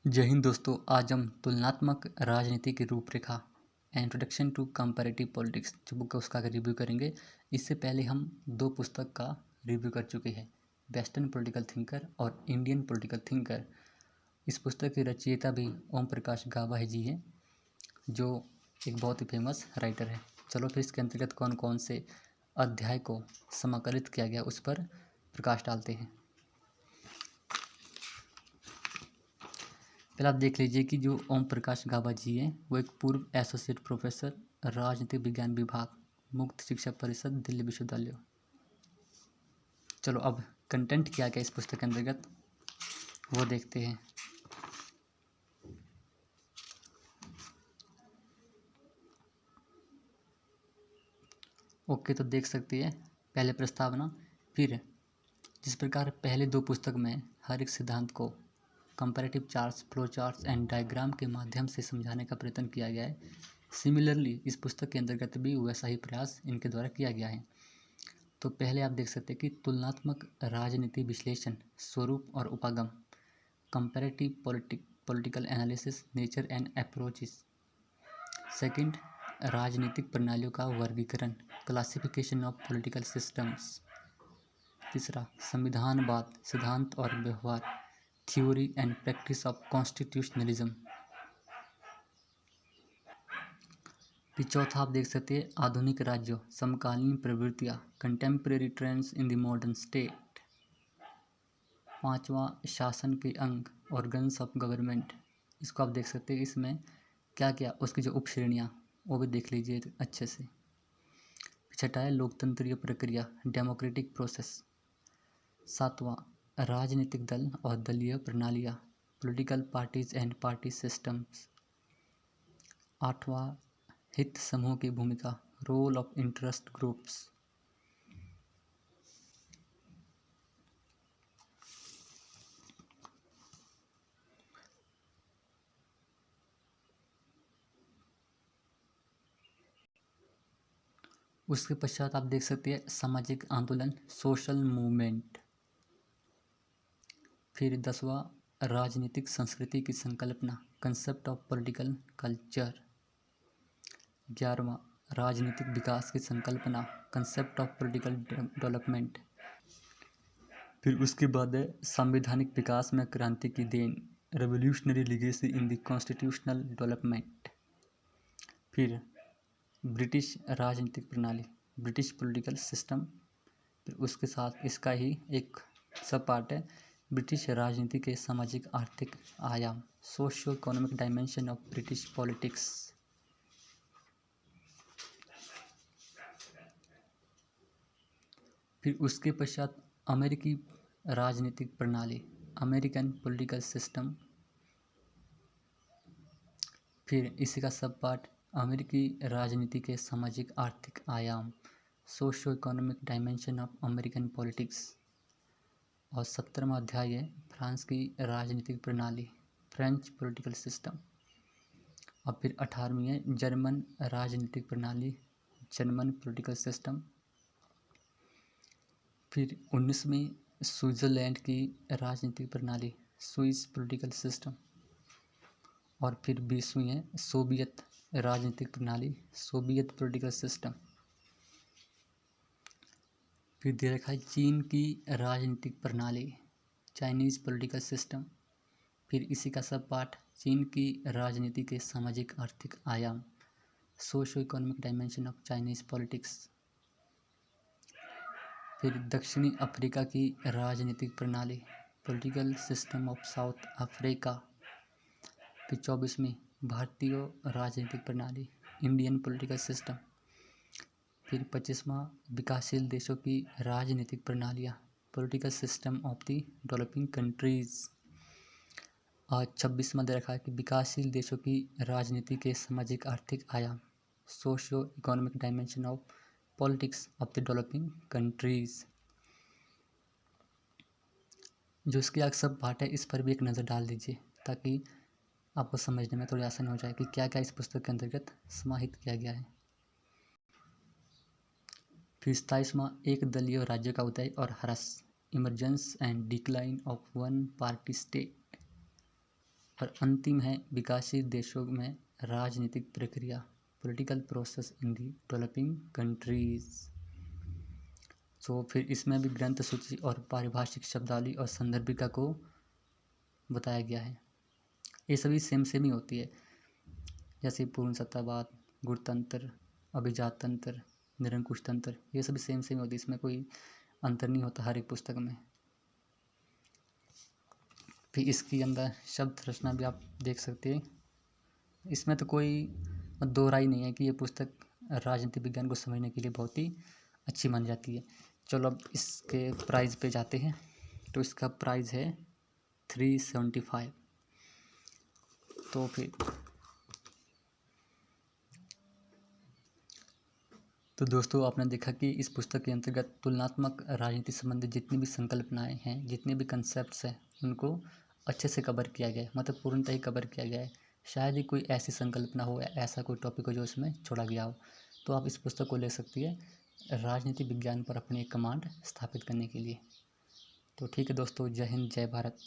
जय हिंद दोस्तों। आज हम तुलनात्मक राजनीति की रूपरेखा इंट्रोडक्शन टू कंपैरेटिव पॉलिटिक्स जो बुक है उसका रिव्यू करेंगे। इससे पहले हम दो पुस्तक का रिव्यू कर चुके हैं, वेस्टर्न पॉलिटिकल थिंकर और इंडियन पॉलिटिकल थिंकर। इस पुस्तक के रचयिता भी ओम प्रकाश गाबा जी हैं, जो एक बहुत ही फेमस राइटर है। चलो फिर इसके अंतर्गत कौन कौन से अध्याय को समाकलित किया गया उस पर प्रकाश डालते हैं। पहले आप देख लीजिए कि जो ओम प्रकाश गाबा जी हैं वो एक पूर्व एसोसिएट प्रोफेसर, राजनीतिक विज्ञान विभाग, मुक्त शिक्षा परिषद, दिल्ली विश्वविद्यालय। चलो अब कंटेंट क्या क्या इस पुस्तक के अंतर्गत वो देखते हैं। ओके, तो देख सकते हैं पहले प्रस्तावना। फिर जिस प्रकार पहले दो पुस्तक में हर एक सिद्धांत को comparative charts, flow charts and diagram के माध्यम से समझाने का प्रयत्न किया गया है, सिमिलरली इस पुस्तक के अंतर्गत भी वैसा ही प्रयास इनके द्वारा किया गया है। तो पहले आप देख सकते हैं कि तुलनात्मक राजनीति विश्लेषण, स्वरूप और उपागम, comparative political analysis, nature and approaches. Second, राजनीतिक प्रणालियों का वर्गीकरण, क्लासिफिकेशन ऑफ पॉलिटिकल सिस्टम्स। तीसरा, संविधानवाद, सिद्धांत और व्यवहार, theory and practice of constitutionalism. फिर चौथा आप देख सकते हैं आधुनिक राज्यों, समकालीन प्रवृत्तियाँ, contemporary trends in the modern state. पांचवा, शासन के अंग, ऑर्गन्स ऑफ गवर्नमेंट। इसको आप देख सकते हैं, इसमें क्या क्या उसकी जो उपश्रेणियाँ वो भी देख लीजिए अच्छे से। छठा है लोकतंत्रीय प्रक्रिया, डेमोक्रेटिक प्रोसेस। सातवां, राजनीतिक दल और दलीय प्रणालियाँ, political parties and party systems. आठवां, हित समूह की भूमिका, रोल ऑफ इंटरेस्ट ग्रुप्स। उसके पश्चात आप देख सकते हैं सामाजिक आंदोलन, सोशल मूवमेंट। फिर 10वां, राजनीतिक संस्कृति की संकल्पना, कंसेप्ट ऑफ पॉलिटिकल कल्चर। 11वां, राजनीतिक विकास की संकल्पना, कंसेप्ट ऑफ पॉलिटिकल डेवलपमेंट। फिर उसके बाद है संवैधानिक विकास में क्रांति की देन, revolutionary legacy in the constitutional development. फिर ब्रिटिश राजनीतिक प्रणाली, ब्रिटिश पॉलिटिकल सिस्टम। फिर उसके साथ इसका ही एक सब पार्ट है ब्रिटिश राजनीति के सामाजिक आर्थिक आयाम, socio economic dimension of British politics. फिर उसके पश्चात अमेरिकी राजनीतिक प्रणाली, अमेरिकन पॉलिटिकल सिस्टम। फिर इसी का सब पार्ट अमेरिकी राजनीति के सामाजिक आर्थिक आयाम, socio economic dimension of American politics. और 17वां अध्याय है फ्रांस की राजनीतिक प्रणाली, फ्रेंच पॉलिटिकल सिस्टम। और फिर 18वीं है जर्मन राजनीतिक प्रणाली, जर्मन पॉलिटिकल सिस्टम। फिर 19वीं स्विट्ज़रलैंड की राजनीतिक प्रणाली, स्विस पॉलिटिकल सिस्टम। और फिर 20वीं है सोवियत राजनीतिक प्रणाली, सोवियत पॉलिटिकल सिस्टम। फिर दे रखा है चीन की राजनीतिक प्रणाली, चाइनीज़ पॉलिटिकल सिस्टम। फिर इसी का सब पार्ट चीन की राजनीति के सामाजिक आर्थिक आयाम, socio economic dimension of Chinese politics. फिर दक्षिणी अफ्रीका की राजनीतिक प्रणाली, political system of south Africa. फिर 24वीं भारतीय राजनीतिक प्रणाली, इंडियन पॉलिटिकल सिस्टम। फिर 25वां विकासशील देशों की राजनीतिक प्रणालियाँ, political system of the developing countries. और 26वां दे रखा है कि विकासशील देशों की राजनीति के सामाजिक आर्थिक आयाम, socio economic dimension of politics of the developing countries. जो इसके आगे सब पार्ट है इस पर भी एक नज़र डाल दीजिए ताकि आपको समझने में थोड़ी आसानी हो जाए कि क्या क्या इस पुस्तक के अंतर्गत समाहित किया गया है। फिर 27वां एक दलीय राज्य का उदय और ह्रास, emergence and decline of one party state. और अंतिम है विकासशील देशों में राजनीतिक प्रक्रिया, political process in the developing countries. तो फिर इसमें भी ग्रंथ सूची और पारिभाषिक शब्दावली और संदर्भिका को बताया गया है। ये सभी सेम ही होती है, जैसे पूर्ण सत्तावाद, गुणतंत्र, अभिजात तंत्र, निरंकुश तंत्र, ये सभी सेम होती है। इसमें कोई अंतर नहीं होता हर एक पुस्तक में। फिर इसके अंदर शब्द रचना भी आप देख सकते हैं। इसमें तो कोई दो राय नहीं है कि ये पुस्तक राजनीति विज्ञान को समझने के लिए बहुत ही अच्छी मानी जाती है। चलो अब इसके प्राइस पे जाते हैं। तो इसका प्राइस है 375। तो दोस्तों, आपने देखा कि इस पुस्तक के अंतर्गत तुलनात्मक राजनीति संबंधी जितनी भी संकल्पनाएं हैं, जितने भी कंसेप्ट्स हैं, उनको अच्छे से कवर किया गया है, मतलब पूर्णतः ही कवर किया गया है। शायद ही कोई ऐसी संकल्पना हो या ऐसा कोई टॉपिक हो जो इसमें छोड़ा गया हो। तो आप इस पुस्तक को ले सकती है राजनीति विज्ञान पर अपनी एक कमांड स्थापित करने के लिए। तो ठीक है दोस्तों, जय हिंद, जय भारत।